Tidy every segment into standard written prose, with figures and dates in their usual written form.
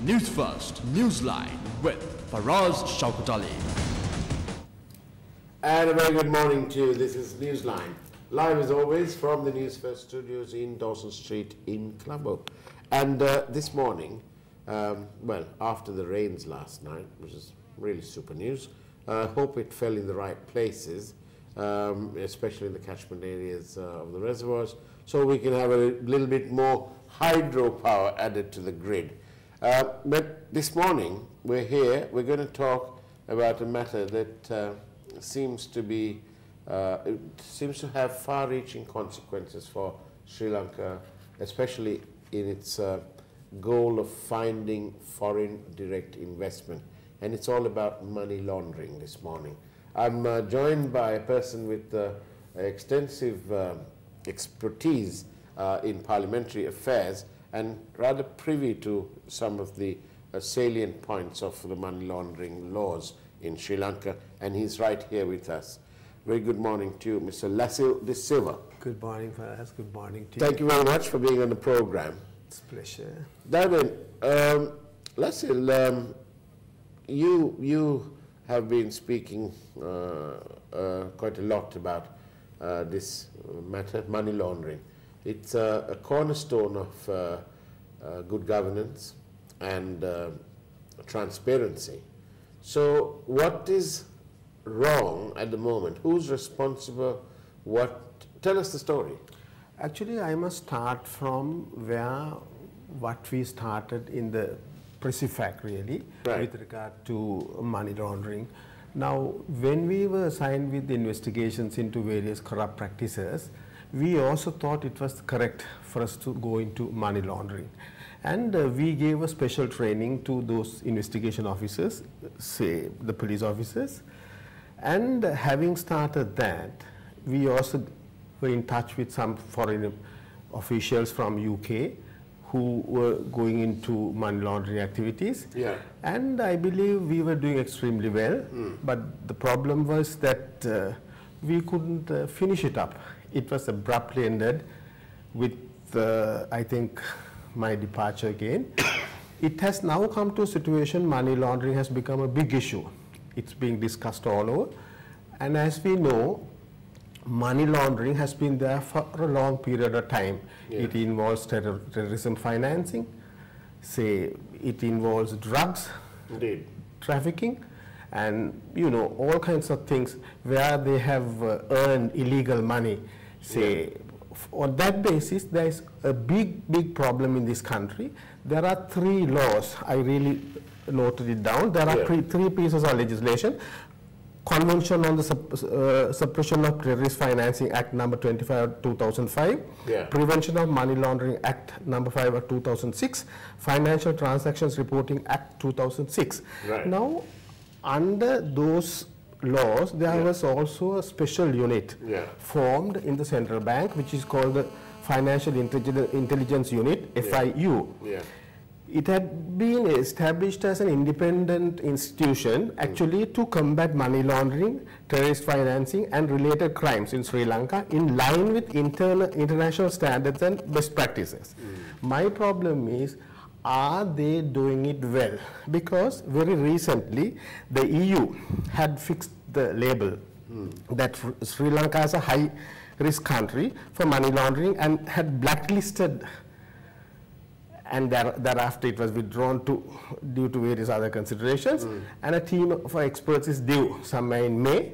News First, Newsline with Faraz Shaukat Ali. And a very good morning to you. This is Newsline, live as always from the Newsfirst studios in Dawson Street in Colombo. And this morning, well, after the rains last night, which is really super news, hope it fell in the right places, especially in the catchment areas of the reservoirs, so we can have a little bit more hydropower added to the grid. But this morning, we're here, we're going to talk about a matter that seems to have far-reaching consequences for Sri Lanka, especially in its goal of finding foreign direct investment. And it's all about money laundering this morning. I'm joined by a person with extensive expertise in parliamentary affairs and rather privy to some of the salient points of the money laundering laws in Sri Lanka, and he's right here with us. Very good morning to you, Mr. Lasil De Silva. Good morning, Faraz. Good morning to you. Thank you very much for being on the program. It's a pleasure. David, Lasil, you have been speaking quite a lot about this matter, money laundering. It's a cornerstone of good governance and transparency. So what is wrong at the moment? Who's responsible? Tell us the story. Actually, I must start from what we started in the Precifact, really, right, with regard to money laundering. Now, when we were assigned with the investigations into various corrupt practices, we also thought it was correct for us to go into money laundering. And we gave a special training to those investigation officers, say the police officers. And having started that, we also were in touch with some foreign officials from UK who were going into money laundering activities. Yeah. And I believe we were doing extremely well, but the problem was that we couldn't finish it up. It was abruptly ended with, I think, my departure again. It has now come to a situation money laundering has become a big issue. It's being discussed all over. And as we know, money laundering has been there for a long period of time. Yeah. It involves terrorism financing, say it involves drugs, Indeed, trafficking, and all kinds of things where they have earned illegal money. Say, on that basis, there is a big problem in this country. There are 3 laws. I really noted it down. There are three pieces of legislation. Convention on the Suppression of Terrorist Financing Act number 25 2005, Prevention of Money Laundering Act number 5 of 2006, Financial Transactions Reporting Act 2006. Right. Now, under those laws, there was also a special unit formed in the central bank, which is called the Financial Intelligence Unit, FIU. Yeah. It had been established as an independent institution actually to combat money laundering, terrorist financing and related crimes in Sri Lanka in line with international standards and best practices. My problem is, are they doing it well? Because very recently the EU had fixed the label that Sri Lanka is a high risk country for money laundering and had blacklisted, and thereafter it was withdrawn due to various other considerations, and a team of experts is due somewhere in May.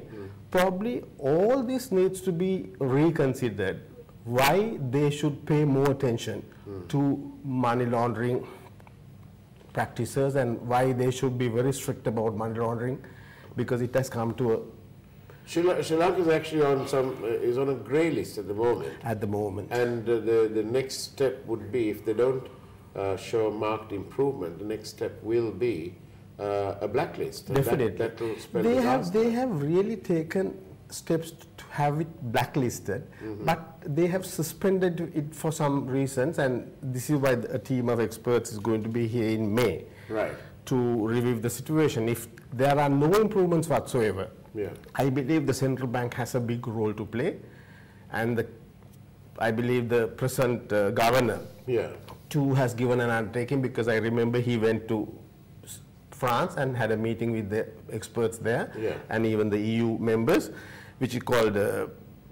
Probably all this needs to be reconsidered, why they should pay more attention to money laundering practices and why they should be very strict about money laundering, because it has come to a... Sri Lanka is actually on a grey list at the moment. At the moment. And the next step would be, if they don't show marked improvement, the next step will be a blacklist. Definitely. That will spell disaster. They have really taken steps to have it blacklisted, but they have suspended it for some reasons, and this is why a team of experts is going to be here in May to review the situation. If there are no improvements whatsoever, I believe the central bank has a big role to play, and I believe the present governor too has given an undertaking, because I remember he went to France and had a meeting with the experts there, and even the EU members, which he called,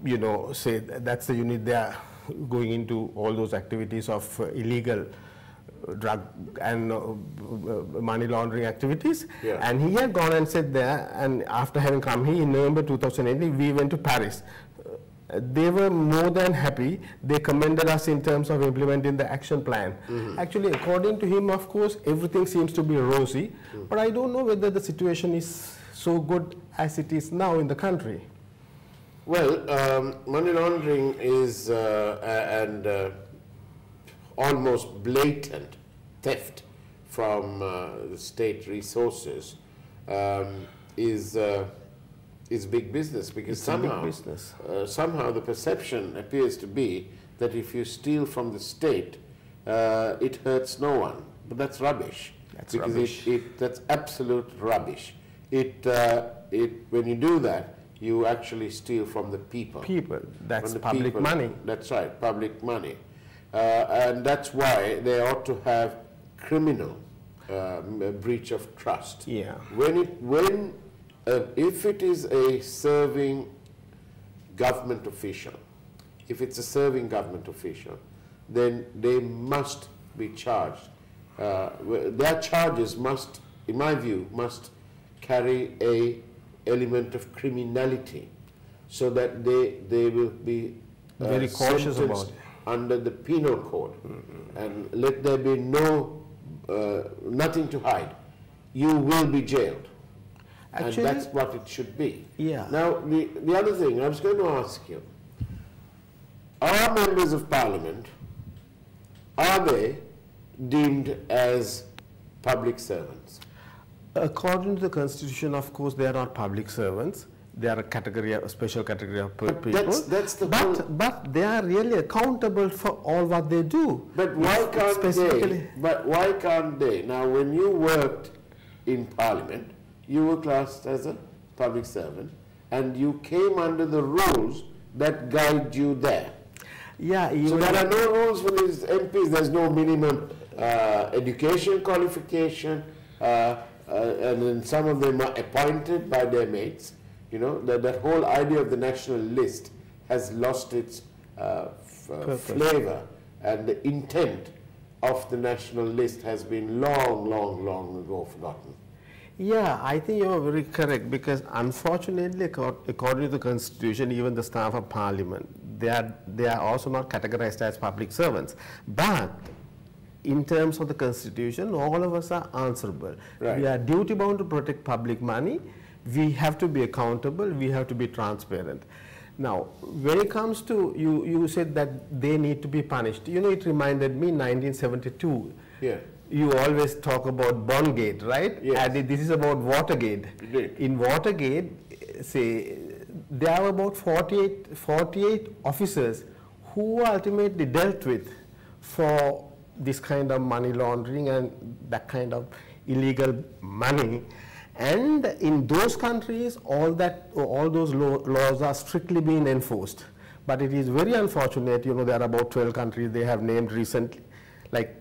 you know, say that's the unit they are going into all those activities of illegal drug and money laundering activities. And he had gone and said there, and after having come here in November 2018, we went to Paris. They were more than happy. They commended us in terms of implementing the action plan. Actually, according to him, of course, everything seems to be rosy, but I don't know whether the situation is so good as it is now in the country. Well, money laundering is almost blatant theft from the state resources is big business, because somehow the perception appears to be that if you steal from the state, it hurts no one. But that's rubbish. That's absolute rubbish. When you do that, you actually steal from the people. That's public money. That's right, public money. And that's why they ought to have criminal breach of trust. If it is a serving government official, then they must be charged. Their charges must, in my view, must carry a element of criminality, so that they will be very cautious about it under the penal code, and let there be nothing to hide. You will be jailed. Actually, and that's what it should be. Now, the other thing I was going to ask you, are members of parliament, are they deemed as public servants? According to the constitution, of course, they are not public servants. They are a special category of people. But they are really accountable for all what they do. But why can't they? Now, when you worked in parliament, you were classed as a public servant, and you came under the rules that guide you there. So there are no rules for these MPs. There's no minimum education qualification, and then some of them are appointed by their mates. You know, that whole idea of the national list has lost its flavor, and the intent of the national list has been long ago forgotten. I think you are very correct, because unfortunately, according to the constitution, even the staff of parliament, they are also not categorized as public servants. But in terms of the constitution, all of us are answerable. We are duty bound to protect public money. We have to be accountable. We have to be transparent. Now, when it comes to, you said that they need to be punished. You know, it reminded me 1972. You always talk about Bondgate, right? And this is about Watergate. In Watergate, say, there were about 48 officers who ultimately dealt with for this kind of money laundering and that kind of illegal money. And in those countries, all those laws are strictly being enforced. But it is very unfortunate, you know, there are about 12 countries they have named recently, like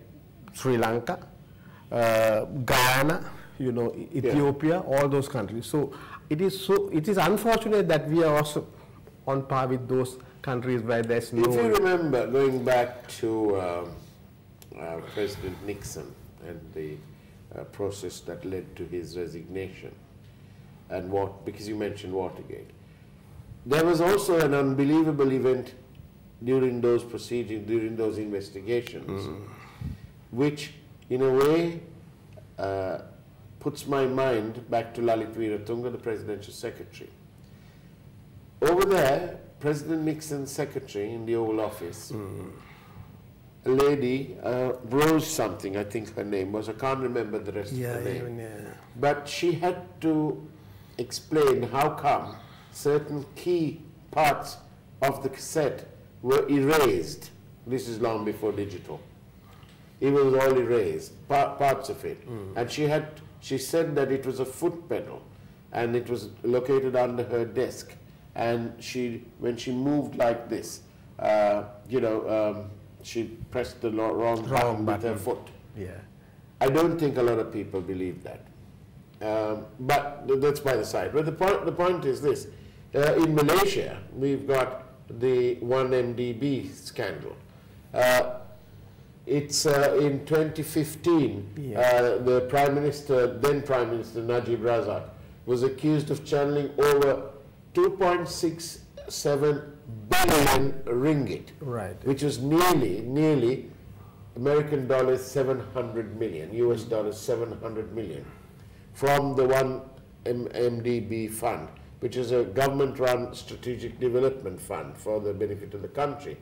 Sri Lanka, Guyana, you know, Ethiopia, all those countries. So it is unfortunate that we are also on par with those countries where there's no... If you remember, going back to President Nixon and the process that led to his resignation, and because you mentioned Watergate, there was also an unbelievable event during those proceedings, during those investigations, which in a way puts my mind back to Lalit Veeratunga, the presidential secretary. Over there, President Nixon's secretary in the Oval Office, a lady, Rose something, I think her name was, I can't remember the rest of her name. But she had to explain how come certain key parts of the cassette were erased. This is long before digital. It was all erased, parts of it. And she said that it was a foot pedal, and it was located under her desk. And when she moved like this, she pressed the wrong button with her foot. Yeah. I don't think a lot of people believe that. But that's by the side. But the point is this. In Malaysia, we've got the 1MDB scandal. It's in 2015, the then Prime Minister Najib Razak was accused of channeling over 2.67 billion ringgit, Right. which was nearly American dollars 700 million, US dollars 700 million, from the 1MDB fund, which is a government-run strategic development fund for the benefit of the country.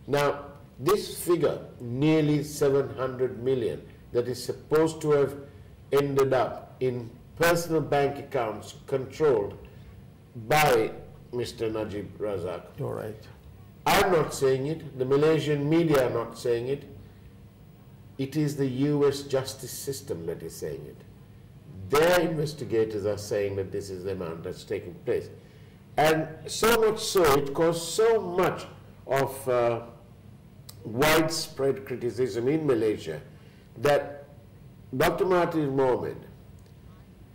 Now, this figure, nearly 700 million, that is supposed to have ended up in personal bank accounts controlled by Mr. Najib Razak. You're right. I'm not saying it, the Malaysian media are not saying it, it is the US justice system that is saying it. Their investigators are saying that this is the amount that's taking place. And so much so, it caused so much of widespread criticism in Malaysia that Dr. Mahathir Mohamad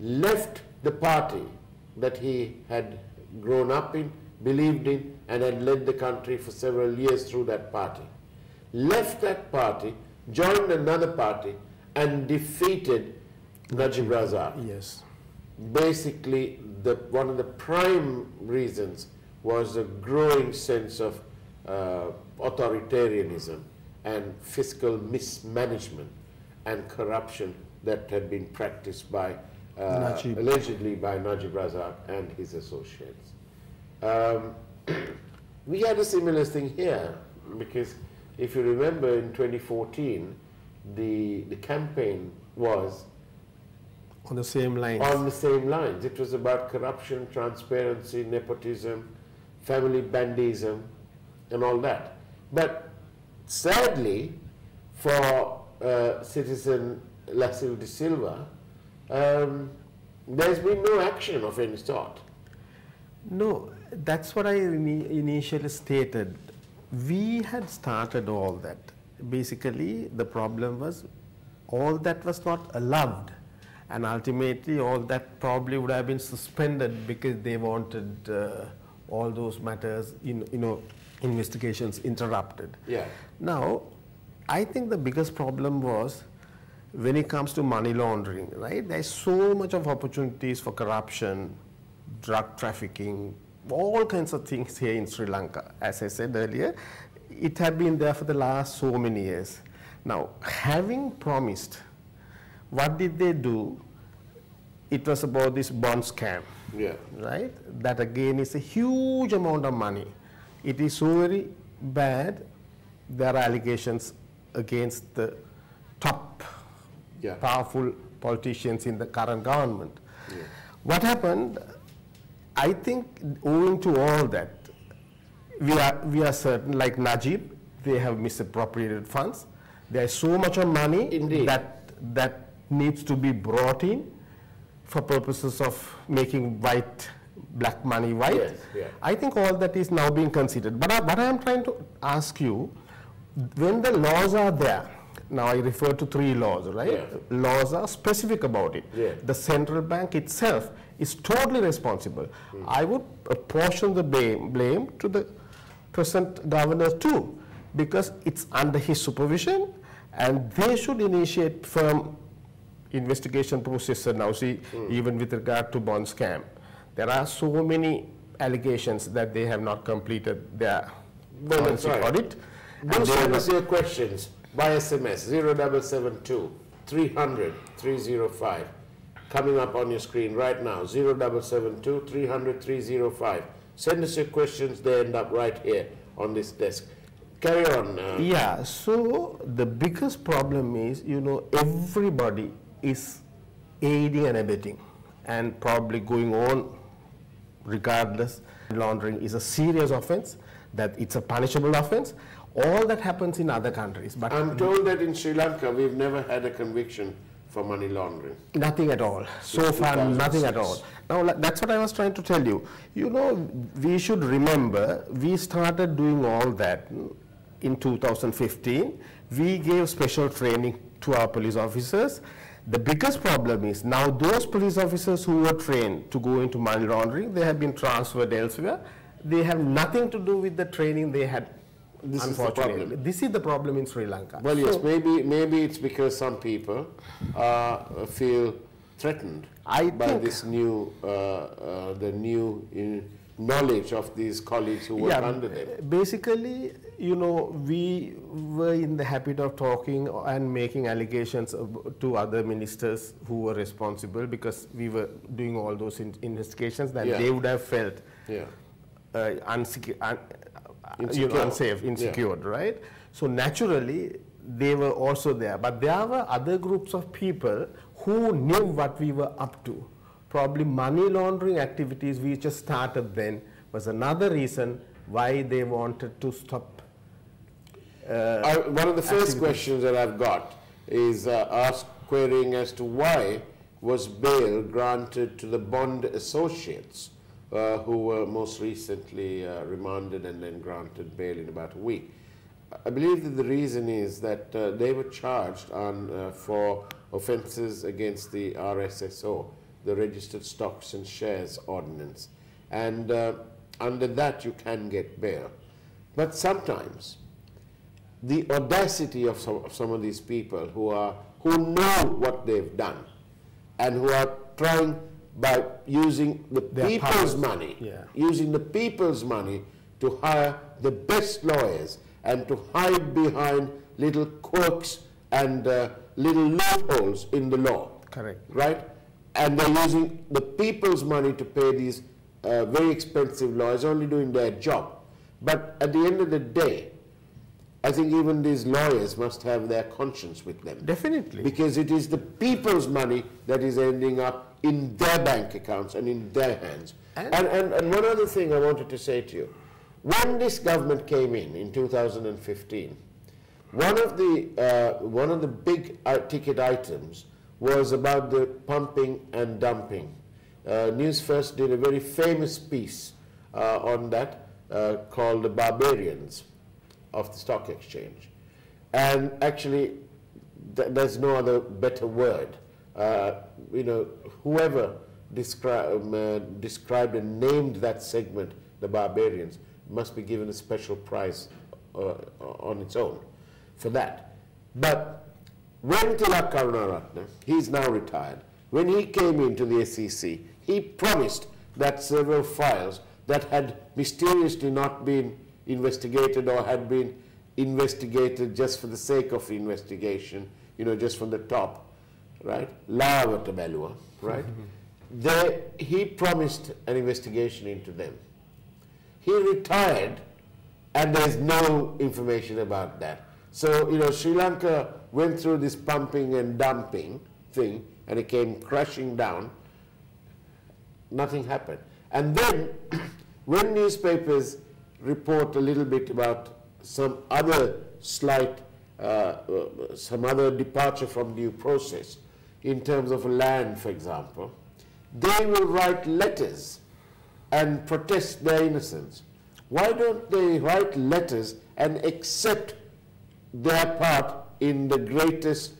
left the party that he had grown up in, believed in, and had led the country for several years through that party. Left that party, joined another party, and defeated Najib Razak. Yes. Basically, one of the prime reasons was a growing sense of authoritarianism and fiscal mismanagement and corruption that had been practiced by, allegedly by Najib Razak and his associates. We had a similar thing here, because if you remember in 2014, the campaign was on the same lines. On the same lines. It was about corruption, transparency, nepotism, family bandism, and all that. But sadly, for citizen Lasil de Silva, there's been no action of any sort. No, that's what I initially stated. We had started all that. Basically, the problem was all that was not allowed. And ultimately, all that probably would have been suspended because they wanted all those matters, investigations interrupted. Yeah. Now, I think the biggest problem was when it comes to money laundering, right? There's so much of opportunities for corruption, drug trafficking, all kinds of things here in Sri Lanka. As I said earlier, it had been there for the last so many years. Now, having promised, what did they do? It was about this bond scam, right? That again is a huge amount of money. It is so very bad. There are allegations against the top powerful politicians in the current government. What happened? I think owing to all that, we are certain, like Najib, they have misappropriated funds. There is so much of money that needs to be brought in for purposes of making black money white. Yes, yeah. I think all that is now being considered. But what I am trying to ask you, when the laws are there, now I refer to 3 laws, right? Yeah. Laws are specific about it. Yeah. The central bank itself is totally responsible. I would apportion the blame to the present governor too, because it's under his supervision, and they should initiate firm investigation process now. See, even with regard to bond scam, there are so many allegations that they have not completed their forensic audit. Do send us your questions by SMS 0772 300 305. Coming up on your screen right now, 0772 300 305. Send us your questions, they end up right here on this desk. Carry on. Yeah, so the biggest problem is, everybody is aiding and abetting and probably going on regardless. Laundering is a serious offense, that it's a punishable offense. All that happens in other countries. But I'm told that in Sri Lanka, we've never had a conviction for money laundering. Nothing at all. So far, nothing at all. Now, that's what I was trying to tell you. We should remember, we started doing all that in 2015, we gave special training to our police officers. The biggest problem is now those police officers who were trained to go into money laundering, they have been transferred elsewhere. They have nothing to do with the training they had. This is the problem. This is the problem in Sri Lanka. Well, yes, maybe it's because some people feel threatened by this new, the new knowledge of these colleagues who work under them. Basically, you know, we were in the habit of talking and making allegations to other ministers who were responsible, because we were doing all those investigations that they would have felt unsafe, insecure, right? So naturally, they were also there. But there were other groups of people who knew what we were up to. Probably money laundering activities we just started then was another reason why they wanted to stop. One of the first questions that I've got is querying as to why was bail granted to the Bond associates who were most recently remanded and then granted bail in about a week. I believe that the reason is that they were charged on for offences against the RSSO, the Registered Stocks and Shares Ordinance, and under that you can get bail. But sometimes the audacity of some of these people who know what they've done and who are trying by using the people's money, using the people's money to hire the best lawyers and to hide behind little quirks and little loopholes in the law. Correct. Right? And they're using the people's money to pay these very expensive lawyers, only doing their job. But at the end of the day, I think even these lawyers must have their conscience with them. Definitely. Because it is the people's money that is ending up in their bank accounts and in their hands. And one other thing I wanted to say to you. When this government came in 2015, one of the big ticket items was about the pumping and dumping. Newsfirst did a very famous piece on that called The Barbarians of the Stock Exchange. And actually, there's no other better word. You know, whoever described and named that segment, The Barbarians, must be given a special prize on its own for that. But when Tilak Karunaratne, he's now retired, when he came into the SEC, he promised that several files that had mysteriously not been investigated or had been investigated just for the sake of investigation, you know, just from the top, right? Lava right? He promised an investigation into them. He retired, and there's no information about that. So, you know, Sri Lanka went through this pumping and dumping thing, and it came crashing down. Nothing happened. And then, when newspapers report a little bit about some other slight, some other departure from due process, in terms of land, for example, they will write letters and protest their innocence. Why don't they write letters and accept their part in the greatest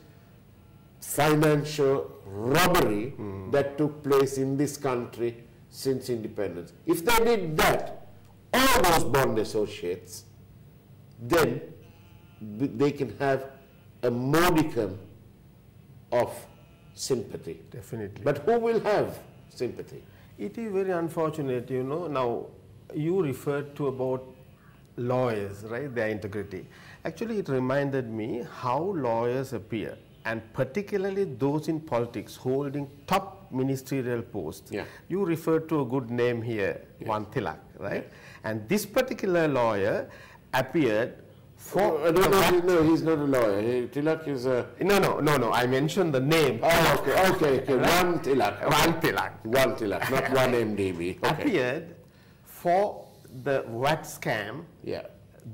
financial robbery that took place in this country since independence? If they did that, all those Bond associates, then they can have a modicum of sympathy. Definitely. But who will have sympathy? It is very unfortunate, you know. Now, you referred to about lawyers, right, their integrity. Actually, it reminded me how lawyers appear, and particularly those in politics holding top ministerial posts. Yeah. You referred to a good name here, one Tilak, right? Yeah. And this particular lawyer appeared for... No, he's not a lawyer. Tilak is a... No, I mentioned the name. Oh, okay. Right? One Tilak. Okay. One Tilak, not one MDB. Okay. Appeared for the VAT scam,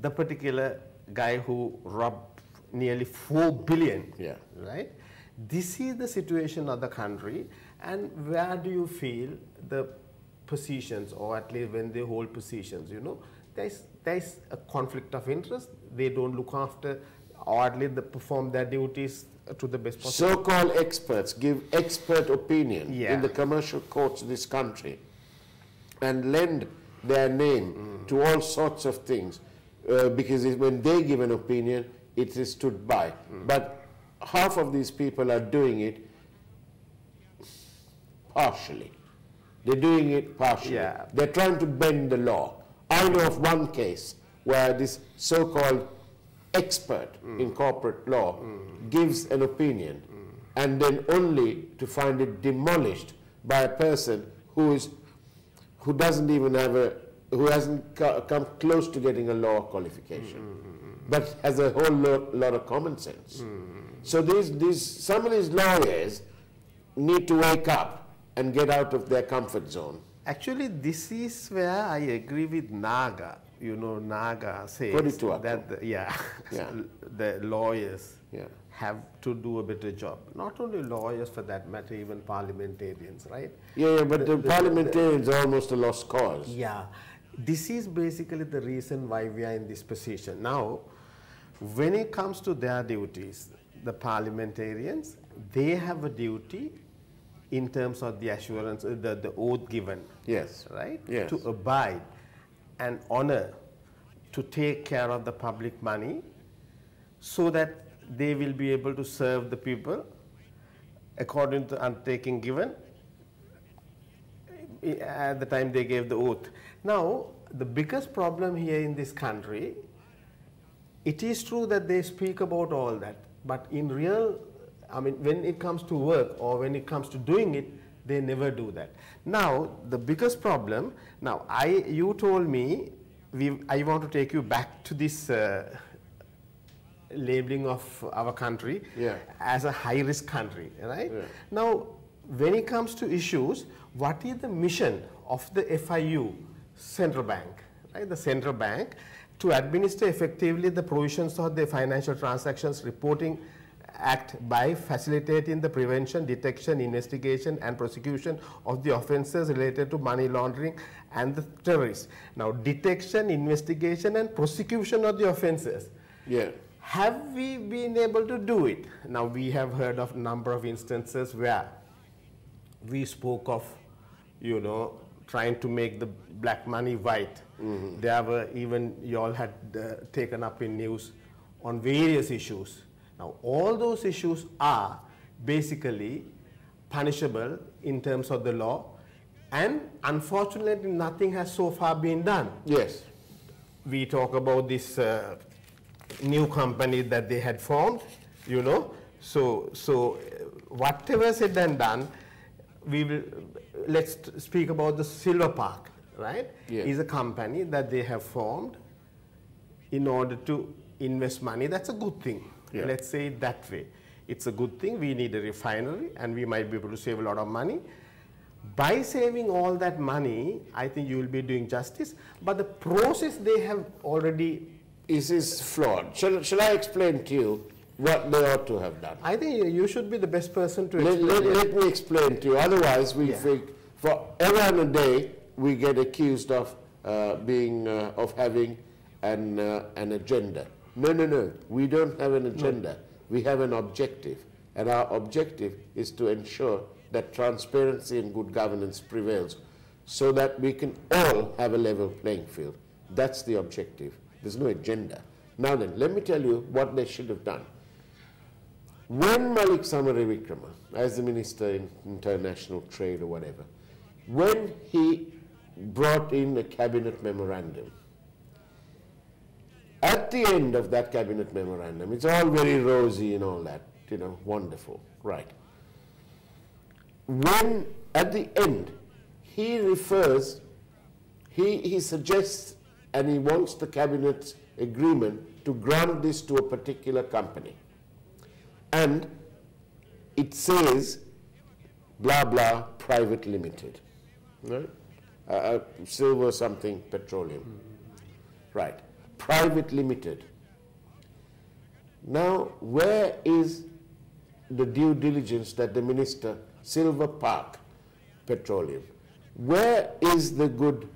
the particular guy who robbed nearly 4 billion, right? This is the situation of the country, and where do you feel the positions, or at least when they hold positions, you know, there's a conflict of interest. They don't look after, or at least they perform their duties to the best possible. So-called experts give expert opinion Yeah. in the commercial courts of this country and lend their name to all sorts of things because when they give an opinion, it is stood by. But half of these people are doing it partially. They're doing it partially. Yeah. They're trying to bend the law. I know of one case where this so-called expert in corporate law gives an opinion and then only to find it demolished by a person who doesn't even have who hasn't come close to getting a law qualification, but has a whole lot of common sense. So some of these lawyers need to wake up and get out of their comfort zone. Actually, this is where I agree with Naga. You know, Naga says that the lawyers have to do a better job. Not only lawyers, for that matter, even parliamentarians, right? Yeah, but the parliamentarians are almost a lost cause. Yeah. This is basically the reason why we are in this position. Now, when it comes to their duties, the parliamentarians, they have a duty in terms of the assurance, the oath given. Yes. Right? Yes. To abide and honor, to take care of the public money so that they will be able to serve the people according to the undertaking given at the time they gave the oath. Now, the biggest problem here in this country, it is true that they speak about all that, but in real, I mean, when it comes to work or when it comes to doing it, they never do that. Now, the biggest problem, now you told me, I want to take you back to this labeling of our country as a high-risk country, right? Yeah. Now, when it comes to issues, what is the mission of the FIU, central bank, right? The central bank, to administer effectively the provisions of the Financial Transactions Reporting Act by facilitating the prevention, detection, investigation and prosecution of the offences related to money laundering and the terrorists. Now, detection, investigation and prosecution of the offences. Yeah. Have we been able to do it? Now, we have heard of a number of instances where we spoke of, you know, trying to make the black money white. There were even, you all had taken up in news on various issues. Now, all those issues are basically punishable in terms of the law, and unfortunately nothing has so far been done. Yes. We talk about this new company that they had formed, you know. So whatever said and done, let's speak about the Silver Park, right? Yeah. Is a company that they have formed in order to invest money. That's a good thing. Yeah. Let's say it that way. It's a good thing. We need a refinery and we might be able to save a lot of money. By saving all that money, I think you will be doing justice. But the process they have already is flawed. Shall I explain to you what they ought to have done? I think you should be the best person to explain. Let me explain to you. Otherwise, we think forever and a day we get accused of having an agenda. No. We don't have an agenda. We have an objective. And our objective is to ensure that transparency and good governance prevails so that we can all have a level playing field. That's the objective. There's no agenda. Now then, let me tell you what they should have done. When Malik Samaravikrama, as the Minister in International Trade or whatever, when he brought in a cabinet memorandum, at the end of that cabinet memorandum, it's all very rosy and all that, you know, wonderful, right. When at the end, he refers, he suggests and he wants the cabinet's agreement to grant this to a particular company. And it says, blah, blah, private limited, right? Silver something petroleum, right? Private limited. Now, where is the due diligence that the minister, Silver Park Petroleum, where is the good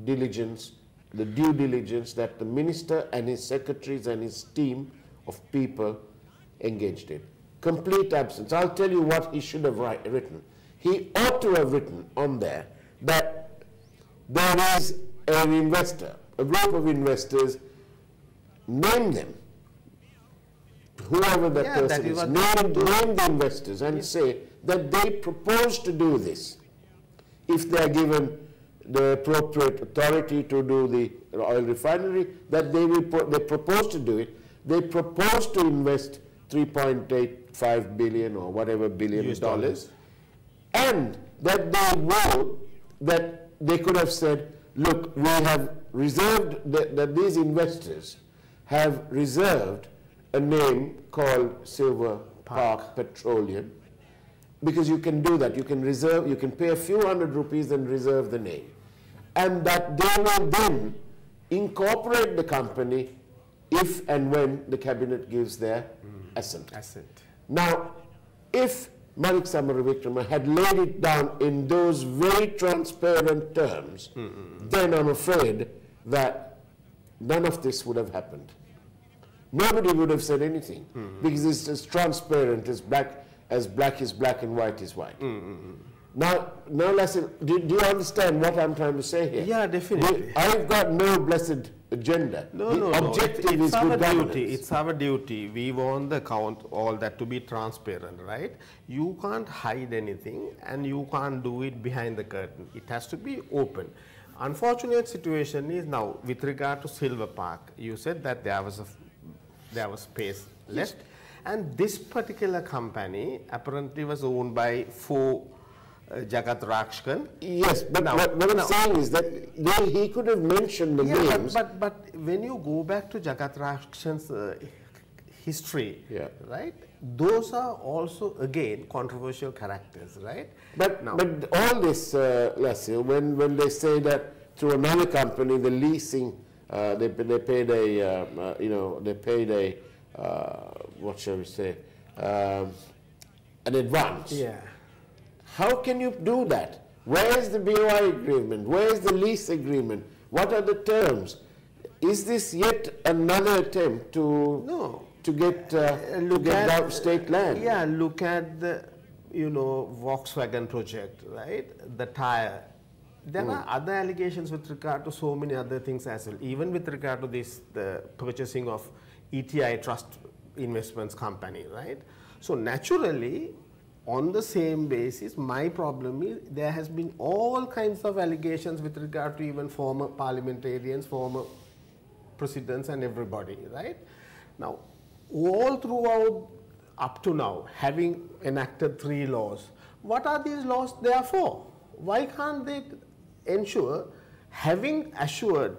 diligence the due diligence that the minister and his secretaries and his team of people engaged in. Complete absence. I'll tell you what he should have written. He ought to have written on there that there is an investor, a group of investors, name them, whoever that person is, name the investors and say that they propose to do this. If they are given the appropriate authority to do the oil refinery, that they propose to do it. They propose to invest 3.85 billion or whatever billion dollars, and that they could have said, look, we have reserved, that these investors have reserved a name called Silver Park Petroleum, because you can do that. You can reserve, you can pay a few hundred rupees and reserve the name. And that they will then incorporate the company if and when the cabinet gives their assent. Now, if Manik Samaravikrama had laid it down in those very transparent terms, then I'm afraid that none of this would have happened. Nobody would have said anything, because it's as transparent as black is black and white is white. Now, listen, do you understand what I'm trying to say here? Yeah, definitely. I've got no blessed agenda. No. Objective is good governance. It's our duty. We want the account, all that to be transparent, right? You can't hide anything and you can't do it behind the curtain. It has to be open. Unfortunate situation is now with regard to Silver Park. You said that there was space left, and this particular company apparently was owned by 4 Jagat Rakshkan. Yes, but what I'm saying is that he could have mentioned the names. But when you go back to Jagat Rakshkan's history, right, those are also again controversial characters, right? But all this, Lasil, when they say that through another company, the leasing, they paid a what shall we say, an advance. Yeah. How can you do that? Where is the BOI agreement? Where is the lease agreement? What are the terms? Is this yet another attempt to get state land? Yeah, look at the Volkswagen project, right? The tire. There are other allegations with regard to so many other things as well. Even with regard to this, the purchasing of ETI Trust Investments Company, right? So naturally, on the same basis, my problem is there has been all kinds of allegations with regard to even former parliamentarians, former presidents and everybody, right? Now, all throughout up to now, having enacted 3 laws, what are these laws there for? Why can't they ensure, having assured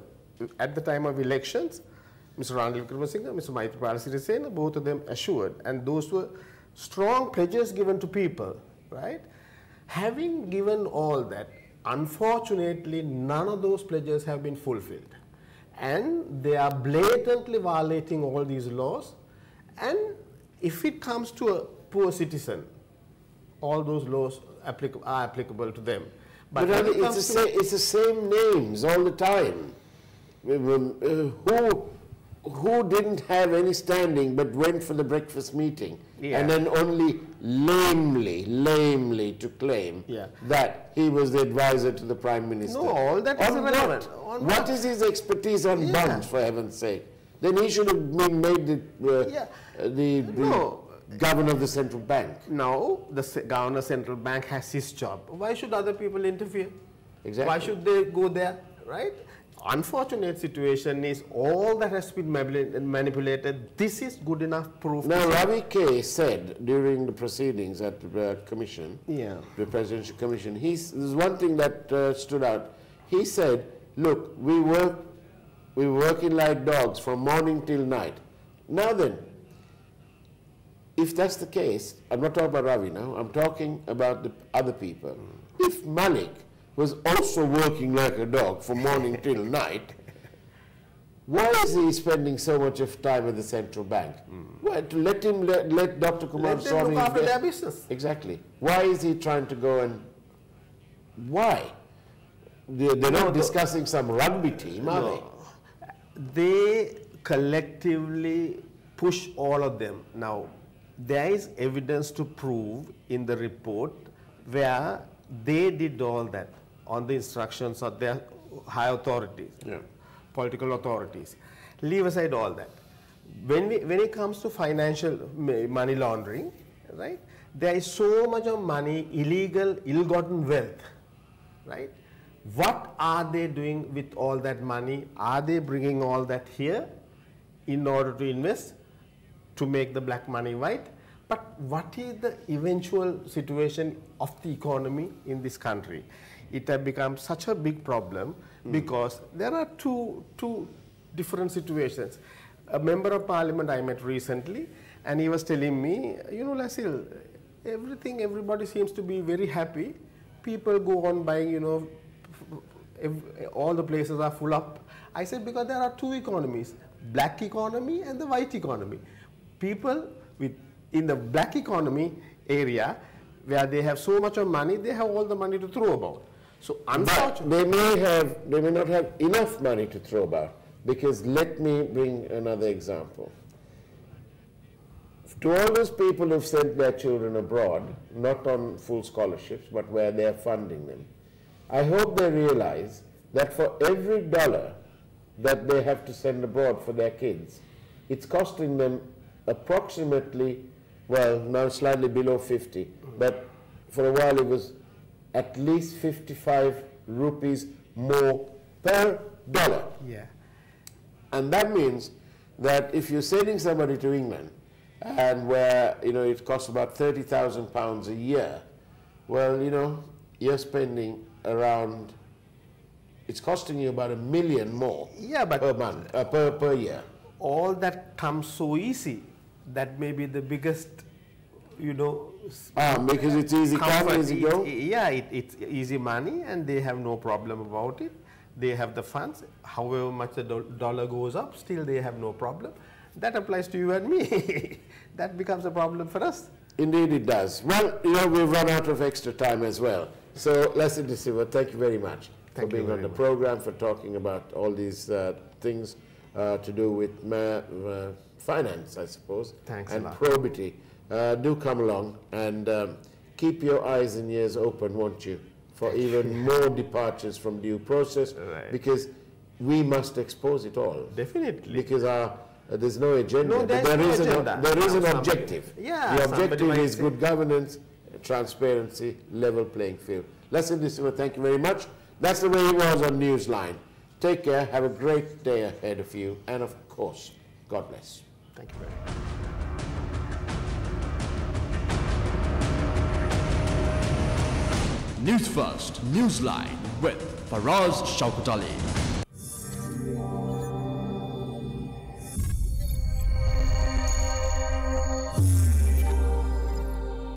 at the time of elections, Mr. Ranil Wickremesinghe, Mr. Maithripala Sirisena, both of them assured, and those were strong pledges given to people, right? Having given all that, unfortunately, none of those pledges have been fulfilled. And they are blatantly violating all these laws. And if it comes to a poor citizen, all those laws are applicable to them. But it's the same names all the time. Who didn't have any standing but went for the breakfast meeting, and then only lamely to claim that he was the advisor to the Prime Minister? No, all that is irrelevant. What is his expertise on bonds, for heaven's sake? Then he should have been made the governor of the central bank. Now, the governor of the central bank has his job. Why should other people interfere? Exactly. Why should they go there, right? Unfortunate situation is all that has been manipulated. This is good enough proof. Now, Ravi K. said during the proceedings at the commission, the presidential commission, there's one thing that stood out. He said, look, we were working like dogs from morning till night. Now then, if that's the case, I'm not talking about Ravi now, I'm talking about the other people. If Malik was also working like a dog from morning till night, why is he spending so much of time at the central bank? Why, to let Dr. Kumar Swamy look after their business. Exactly. Why is he trying to go and why? They're not discussing some rugby team, are they? They collectively push all of them. Now, there is evidence to prove in the report where they did all that on the instructions of their high authorities, political authorities. Leave aside all that. When it comes to financial money laundering, right, there is so much of money, illegal, ill-gotten wealth, right? What are they doing with all that money? Are they bringing all that here in order to invest, to make the black money white? But what is the eventual situation of the economy in this country? It has become such a big problem because there are two different situations. A member of parliament I met recently, and he was telling me, you know, Lasil, everybody seems to be very happy. People go on buying, you know, all the places are full up. I said, because there are two economies, black economy and the white economy. People in the black economy area, where they have so much of money, they have all the money to throw about. So unfortunately, they may not have enough money to throw about, because let me bring another example. To all those people who've sent their children abroad, not on full scholarships, but where they're funding them, I hope they realize that for every dollar that they have to send abroad for their kids, it's costing them approximately, well, now slightly below 50, but for a while it was at least 55 rupees more per dollar. Yeah. And that means that if you're sending somebody to England, and where, you know, it costs about £30,000 a year, well, you know, you're spending around, it's costing you about $1 million more per month, per year. All that comes so easy. That may be the biggest, you know. Because it's easy come, easy go? It's easy money and they have no problem about it. They have the funds. However much the dollar goes up, still they have no problem. That applies to you and me. That becomes a problem for us. Indeed it does. Well, you know, we've run out of extra time as well. So, Leslie De Silva, thank you very much for being on the program, for talking about all these things to do with finance, I suppose, and probity. Do come along and keep your eyes and ears open, won't you, for even more departures from due process, because we must expose it all. Definitely. Because there's no agenda. No, there is an objective. Yeah, the objective is good governance, transparency, level playing field. Leslie De Silva, thank you very much. That's the way it was on Newsline. Take care, have a great day ahead of you, and of course, God bless. Thank you very much. News First, Newsline with Faraz Shaukat Ali.